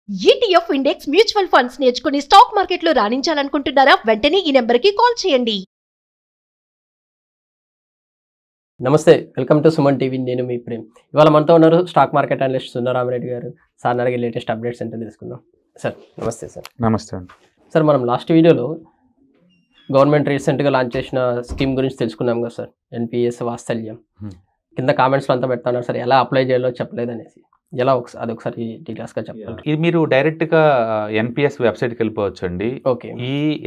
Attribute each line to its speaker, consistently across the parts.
Speaker 1: ETF index mutual funds నేర్చుకుని stock మార్కెట్లో రాణించాలనుకుంటున్నారా? వెంటనే ఈ నెంబర్కి కాల్ చేయండి.
Speaker 2: నమస్తే, వెల్కమ్ టు సుమన్ టీవీ. నేను మీ ప్రేమ్. ఇవాళ మనతో ఉన్నారు స్టాక్ మార్కెట్ అనలిస్ట్ సుందరరామిరెడ్డి గారు. సార్ అడిగే లేటెస్ట్ అప్డేట్స్ ఏంటో తెలుసుకుందాం. సార్ నమస్తే. సార్
Speaker 3: నమస్తే అండి.
Speaker 2: సార్, మనం లాస్ట్ వీడియోలో గవర్నమెంట్ రీసెంట్గా లాంచ్ చేసిన స్కీమ్ గురించి తెలుసుకున్నాం కదా సార్, ఎన్పిఎస్ వాత్సల్యం. కింద కామెంట్స్లో అంతా పెడుతున్నారు సార్, ఎలా అప్లై చేయాలో చెప్పలేదు అనేసి. ఎలా అదొకసారి డీటెయిల్స్గా చెప్పాలి.
Speaker 3: ఇది మీరు డైరెక్ట్గా ఎన్పిఎస్ వెబ్సైట్కి వెళ్ళిపోవచ్చు అండి.
Speaker 2: ఓకే,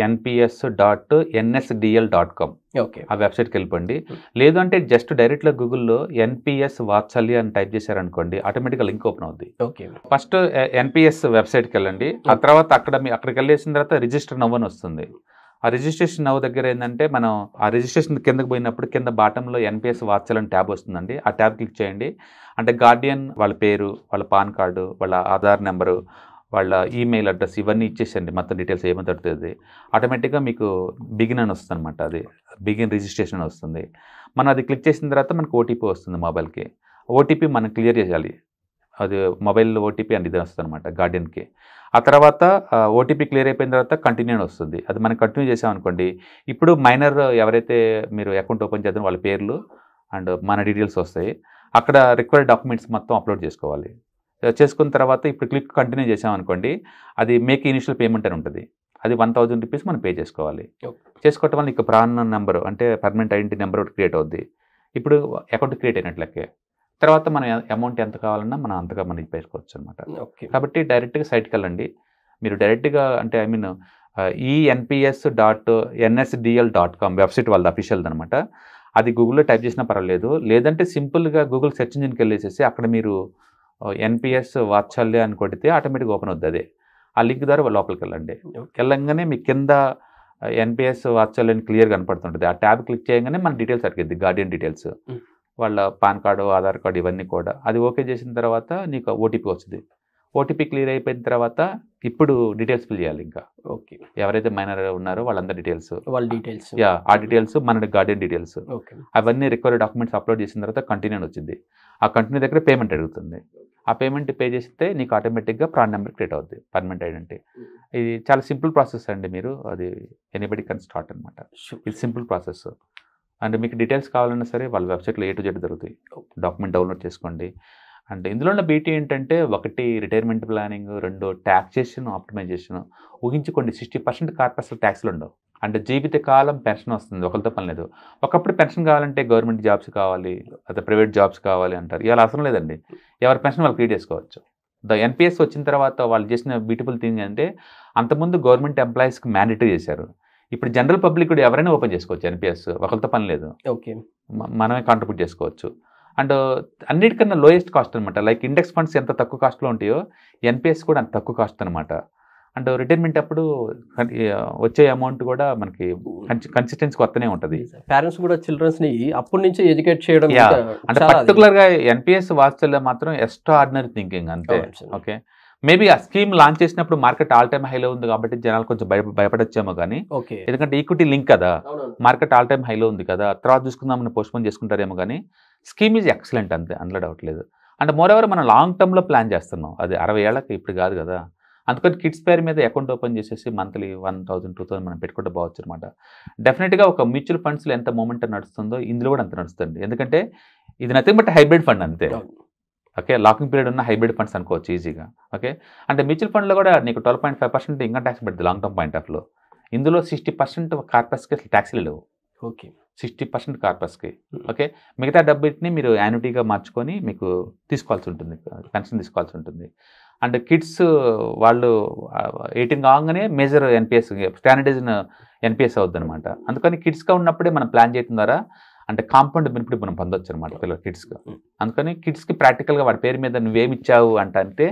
Speaker 3: enps.nsdl.com
Speaker 2: ఓకే,
Speaker 3: ఆ వెబ్సైట్కి వెళ్ళిపోండి. లేదు అంటే జస్ట్ డైరెక్ట్గా గూగుల్లో ఎన్పిఎస్ వాత్సల్య అని టైప్ చేశారనుకోండి, ఆటోమేటిక్గా లింక్ ఓపెన్ అవుద్ది.
Speaker 2: ఓకే,
Speaker 3: ఫస్ట్ ఎన్పిఎస్ వెబ్సైట్కి వెళ్ళండి. ఆ తర్వాత అక్కడికి వెళ్ళేసిన తర్వాత రిజిస్టర్ నవ్ అని వస్తుంది. ఆ రిజిస్ట్రేషన్ నవ్ దగ్గర ఏంటంటే, మనం ఆ రిజిస్ట్రేషన్ కిందకి పోయినప్పుడు కింద బాటంలో ఎన్పిఎస్ వాత్సల్యం ట్యాబ్ వస్తుందండి. ఆ ట్యాబ్ క్లిక్ చేయండి. అంటే గార్డియన్ వాళ్ళ పేరు, వాళ్ళ పాన్ కార్డు, వాళ్ళ ఆధార్ నెంబరు, వాళ్ళ ఈమెయిల్ అడ్రస్ ఇవన్నీ ఇచ్చేసండి. మొత్తం డీటెయిల్స్ ఏమో దొరుకుతుంది. ఆటోమేటిక్గా మీకు బిగిన్ అని వస్తుంది అనమాట. అది బిగిన్ రిజిస్ట్రేషన్ వస్తుంది. మనం అది క్లిక్ చేసిన తర్వాత మనకు ఓటీపీ వస్తుంది మొబైల్కి. ఓటీపీ మనం క్లియర్ చేయాలి. అది మొబైల్ ఓటీపీ అని ఇది వస్తుంది అనమాట గార్డియన్కి. ఆ తర్వాత ఓటీపీ క్లియర్ అయిపోయిన తర్వాత కంటిన్యూ అని వస్తుంది. అది మనం కంటిన్యూ చేసామనుకోండి, ఇప్పుడు మైనర్ ఎవరైతే మీరు అకౌంట్ ఓపెన్ చేద్దాం వాళ్ళ పేర్లు అండ్ మన డీటెయిల్స్ వస్తాయి. అక్కడ రిక్వైర్డ్ డాక్యుమెంట్స్ మొత్తం అప్లోడ్ చేసుకోవాలి. చేసుకున్న తర్వాత ఇప్పుడు క్లిక్ కంటిన్యూ చేసామనుకోండి, అది మేక్ ఇనిషియల్ పేమెంట్ అని ఉంటుంది. అది 1000 రూపీస్ మనం పే చేసుకోవాలి. చేసుకోవటం వల్ల నీకు ప్రాన్ నెంబరు అంటే పర్మనెంట్ ఐడెంటిటీ నెంబర్ ఒకటి క్రియేట్ అవుద్ది. ఇప్పుడు అకౌంట్ క్రియేట్ అయినట్లకే. తర్వాత మన అమౌంట్ ఎంత కావాలన్నా మనం అంతగా మనకి పేసుకోవచ్చు అనమాట. కాబట్టి డైరెక్ట్గా సైట్కి వెళ్ళండి. మీరు డైరెక్ట్గా అంటే enps.nsdl.com వెబ్సైట్ వాళ్ళది అఫీషియల్ది అనమాట. అది గూగుల్లో టైప్ చేసినా పర్వాలేదు. లేదంటే సింపుల్గా గూగుల్ సెర్చ్ ఇంజిన్కి వెళ్ళేసేసి అక్కడ మీరు ఎన్పిఎస్ వాత్సల్య అని కొడితే ఆటోమేటిక్గా ఓపెన్ అవుతుంది. అదే ఆ లింక్ ద్వారా లోపలికి వెళ్ళండి. వెళ్ళంగానే మీ కింద ఎన్పిఎస్ వాత్సల్యం క్లియర్ కనపడుతుంటుంది. ఆ ట్యాబ్ క్లిక్ చేయగానే మన డీటెయిల్స్ అడిగిద్ది, గార్డియన్ డీటెయిల్స్, వాళ్ళ పాన్ కార్డు, ఆధార్ కార్డు ఇవన్నీ కూడా. అది ఓకే చేసిన తర్వాత నీకు ఓటీపీ వస్తుంది. ఓటీపీ క్లియర్ అయిపోయిన తర్వాత ఇప్పుడు డీటెయిల్స్ ఫిల్ చేయాలి. ఇంకా ఓకే, ఎవరైతే మైనర్ ఉన్నారో వాళ్ళందరి డీటెయిల్స్, వాళ్ళ డీటెయిల్స్, ఆ డీటెయిల్స్ మన గార్డియన్ డీటెయిల్స్, అవన్నీ రిక్వైర్డ్ డాక్యుమెంట్స్ అప్లోడ్ చేసిన తర్వాత కంటిన్యూ వచ్చింది. ఆ కంటిన్యూ దగ్గర పేమెంట్ అడుగుతుంది. ఆ పేమెంట్ పే చేస్తే నీకు ఆటోమేటిక్గా ప్రాన్ నెంబర్ క్రియేట్ అవుద్ది, పర్మనెంట్ ఐడెంటిటీ. ఇది చాలా సింపుల్ ప్రాసెస్ అండి. మీరు అది ఎనీబడి కెన్ స్టార్ట్ అనమాట. ఇది సింపుల్ ప్రాసెస్. అండ్ మీకు డీటెయిల్స్ కావాలన్నా సరే వాళ్ళ వెబ్సైట్లో A to Z దొరుకుతాయి. డాక్యుమెంట్ డౌన్లోడ్ చేసుకోండి. అండ్ ఇందులో ఉన్న బీటీ ఏంటంటే, 1 రిటైర్మెంట్ ప్లానింగ్, 2 ట్యాక్సేషన్ ఆప్టిమైజేషన్. ఊహించుకోండి, 60% కార్పొరేట్ ట్యాక్స్లు ఉండవు. అంటే జీవితకాలం పెన్షన్ వస్తుంది, ఒకరితో పని లేదు. ఒకప్పుడు పెన్షన్ కావాలంటే గవర్నమెంట్ జాబ్స్ కావాలి, అదే ప్రైవేట్ జాబ్స్ కావాలి అంటారు. ఇవాళ అవసరం లేదండి. ఎవరి పెన్షన్ వాళ్ళు క్రియేట్ చేసుకోవచ్చు. ఎన్పిఎస్ వచ్చిన తర్వాత వాళ్ళు చేసిన బ్యూటిఫుల్ థింగ్ అంటే, అంతకుముందు గవర్నమెంట్ ఎంప్లాయీస్కి మ్యాండేటరీ చేశారు. ఇప్పుడు జనరల్ పబ్లిక్ కూడా ఎవరైనా ఓపెన్ చేసుకోవచ్చు ఎన్పిఎస్, ఒకరితో పని లేదు. ఓకే, మనమే కాంట్రిబ్యూట్ చేసుకోవచ్చు. అండ్ అన్నిటికన్నా లోయెస్ట్ కాస్ట్ అనమాట. లైక్ ఇండెక్స్ ఫండ్స్ ఎంత తక్కువ కాస్ట్లో ఉంటాయో ఎన్పిఎస్ కూడా అంత తక్కువ కాస్ట్ అనమాట. అండ్ రిటైర్మెంట్ అప్పుడు వచ్చే అమౌంట్ కూడా మనకి కన్సిస్టెన్సీ వస్తూనే ఉంటుంది.
Speaker 2: పేరెంట్స్ కూడా చిల్డ్రన్స్ని అప్పటి నుంచి ఎడ్యుకేట్ చేయడం
Speaker 3: అంటే పర్టికులర్గా ఎన్పిఎస్ వాత్సల్య మాత్రం ఎక్స్ట్రా ఆర్డినరీ థింకింగ్ అంతే. ఓకే, మేబీ ఆ స్కీమ్ లాంచ్ చేసినప్పుడు మార్కెట్ ఆల్ టైమ్ హైలో ఉంది కాబట్టి జనాలు కొంచెం భయపడొచ్చేమో కానీ, ఎందుకంటే ఈక్విటీ లింక్ కదా, మార్కెట్ ఆల్ టైమ్ హైలో ఉంది కదా, తర్వాత చూసుకుందామని పోస్ట్పోన్ చేసుకుంటారేమో కానీ స్కీమ్ ఈజ్ ఎక్సలెంట్ అంతే, అందులో డౌట్ లేదు. అండ్ మోర్ ఎవర్ మనం లాంగ్ టర్మ్లో ప్లాన్ చేస్తున్నాం. అది 60 ఏళ్ళకి ఇప్పుడు కాదు కదా. అందుకని కిడ్స్ పేరు మీద అకౌంట్ ఓపెన్ చేసేసి మంత్లీ 1000, 2000 మనం పెట్టుకుంటే బావచ్చు అనమాట. డెఫినెట్గా ఒక మ్యూచువల్ ఫండ్స్లో ఎంత మూమెంట్ నడుస్తుందో ఇందులో కూడా అంత నడుస్తుంది. ఎందుకంటే ఇది నథింగ్ బట్ హైబ్రిడ్ ఫండ్ అంతే. ఓకే, లాకింగ్ పీరియడ్ ఉన్న హైబ్రిడ్ ఫండ్స్ అనుకోవచ్చు ఈజీగా. ఓకే, అంటే మ్యూచువల్ ఫండ్లో కూడా నీకు 12.5% ఇన్కమ్ ట్యాక్స్ పడుతుంది లాంగ్ టర్మ్ పాయింట్ ఆఫ్లో. ఇందులో 60% కార్పస్కి అసలు ట్యాక్స్లు లేవు. ఓకే, 60% కార్పస్కి. ఓకే, మిగతా డబ్బుని మీరు యాన్యుటీగా మార్చుకొని మీకు తీసుకోవాల్సి ఉంటుంది, పెన్షన్ తీసుకోవాల్సి ఉంటుంది. అండ్ కిడ్స్ వాళ్ళు 18 కాగానే మేజర్ ఎన్పిఎస్, స్టాండర్డైజ్డ్ ఎన్పిఎస్ అవుద్ది అనమాట. అందుకని కిడ్స్గా ఉన్నప్పుడే మనం ప్లాన్ చేయడం ద్వారా అంటే కాంపౌండ్ బెనిఫిట్ మనం పొందొచ్చు అనమాట పిల్లలు కిడ్స్గా. అందుకని కిడ్స్కి ప్రాక్టికల్గా వాడి పేరు మీద నువ్వేమి ఇచ్చావు అంటే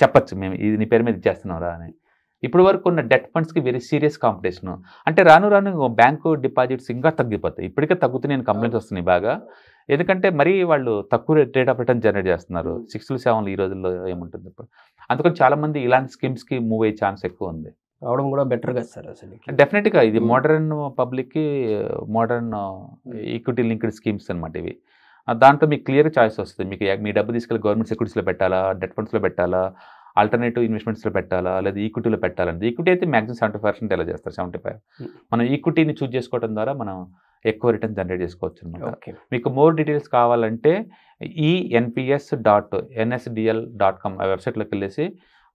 Speaker 3: చెప్పచ్చు, మేము ఇది నీ పేరు మీద ఇచ్చేస్తున్నావురా అని. ఇప్పుడు వరకు ఉన్న డెట్ ఫండ్స్కి వెరీ సీరియస్ కాంపిటీషన్. అంటే రాను రాను బ్యాంకు డిపాజిట్స్ ఇంకా తగ్గిపోతాయి. ఇప్పటికే తగ్గుతున్నాయి కంప్లైంట్స్ వస్తున్నాయి బాగా. ఎందుకంటే మరీ వాళ్ళు తక్కువ రేట్ ఆఫ్ రిటర్న్ జనరేట్ చేస్తున్నారు. 6లు 7లు ఈ రోజుల్లో ఏముంటుంది ఇప్పుడు. అందుకని చాలామంది ఇలాంటి స్కీమ్స్కి మూవ్ అయ్యే ఛాన్స్ ఎక్కువ ఉంది.
Speaker 2: రావడం కూడా బెటర్ కదా సార్ అసలు.
Speaker 3: డెఫినెట్గా ఇది మోడర్న్ పబ్లిక్కి మోడర్న్ ఈక్విటీ లింక్డ్ స్కీమ్స్ అనమాట ఇవి. దాంట్లో మీకు క్లియర్ చాయిస్ వస్తుంది. మీకు మీ డబ్బు తీసుకెళ్ళి గవర్నమెంట్ సెక్యూరిటీస్లో పెట్టాలా, డెట్ ఫండ్స్లో పెట్టాలా, ఆల్టర్నేటివ్ ఇన్వెస్ట్మెంట్స్లో పెట్టాలా లేదా ఈక్విటీలో పెట్టాలంటే ఈక్విటీ అయితే మ్యాక్సిమం 70% ఎలా చేస్తారు 75. మనం ఈక్విటీని చూస్ చేసుకోవడం ద్వారా మనం ఎక్కువ రిటర్న్ జనరేట్ చేసుకోవచ్చు అనమాట.
Speaker 2: ఓకే.
Speaker 3: మీకు మోర్ డీటెయిల్స్ కావాలంటే enps.nsdl.com ఆ వెబ్సైట్లోకి వెళ్ళేసి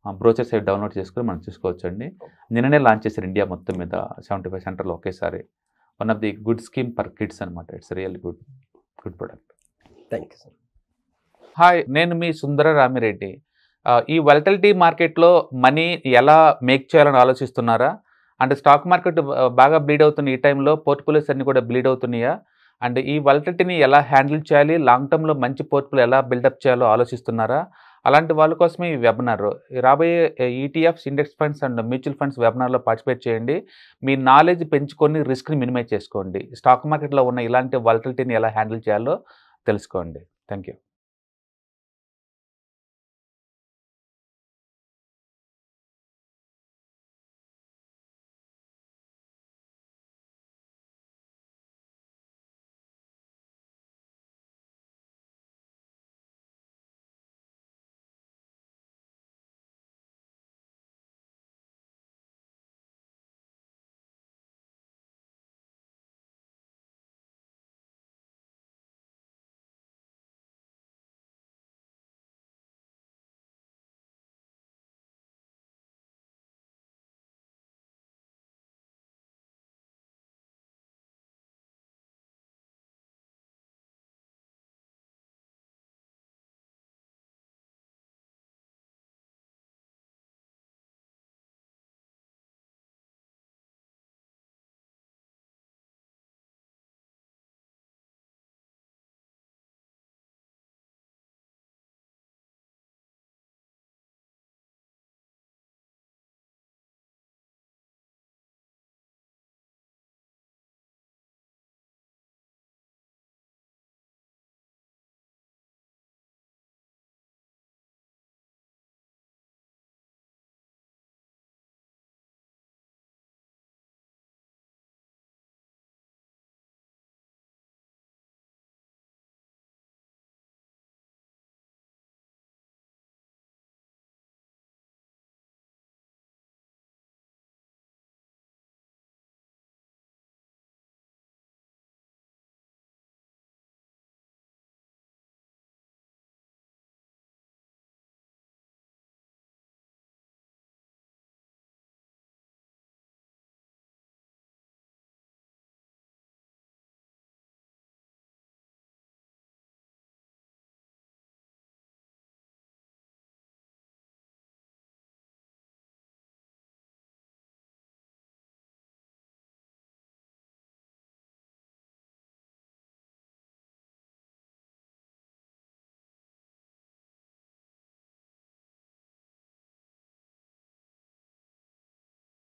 Speaker 3: బ్రోచర్ సైట్ డౌన్లోడ్ చేసుకుని మనం చూసుకోవచ్చు అండి. నిన్ననే లాంచ్ చేశారు ఇండియా మొత్తం మీద 75 సెంటర్లు ఒకేసారి. One of the good scheme for kids అనమాట. It's real good product.
Speaker 2: Thank you sir.
Speaker 3: Hi, నేను మీ సుందర రామిరెడ్డి. ఈ వాలటిలిటీ మార్కెట్లో మనీ ఎలా మేక్ చేయాలని ఆలోచిస్తున్నారా? అంటే స్టాక్ మార్కెట్ బాగా బ్లీడ్ అవుతున్న ఈ టైంలో పోర్ట్ఫోలియోస్ అన్ని కూడా బ్లీడ్ అవుతున్నాయా? అండ్ ఈ వాలటిలిటీని ఎలా హ్యాండిల్ చేయాలి, లాంగ్ టర్మ్లో మంచి పోర్ట్ఫోలియో ఎలా బిల్డప్ చేయాలో ఆలోచిస్తున్నారా? అలాంటి వాళ్ళ కోసమే ఈ వెబినార్. రాబోయే ETFs, index funds and mutual funds వెబినార్లో పార్టిసిపేట్ చేయండి. మీ నాలెడ్జ్ పెంచుకొని రిస్క్ని మినిమైజ్ చేసుకోండి. స్టాక్ మార్కెట్లో ఉన్న ఇలాంటి వాలటిలిటీని ఎలా హ్యాండిల్ చేయాలో తెలుసుకోండి. Thank you.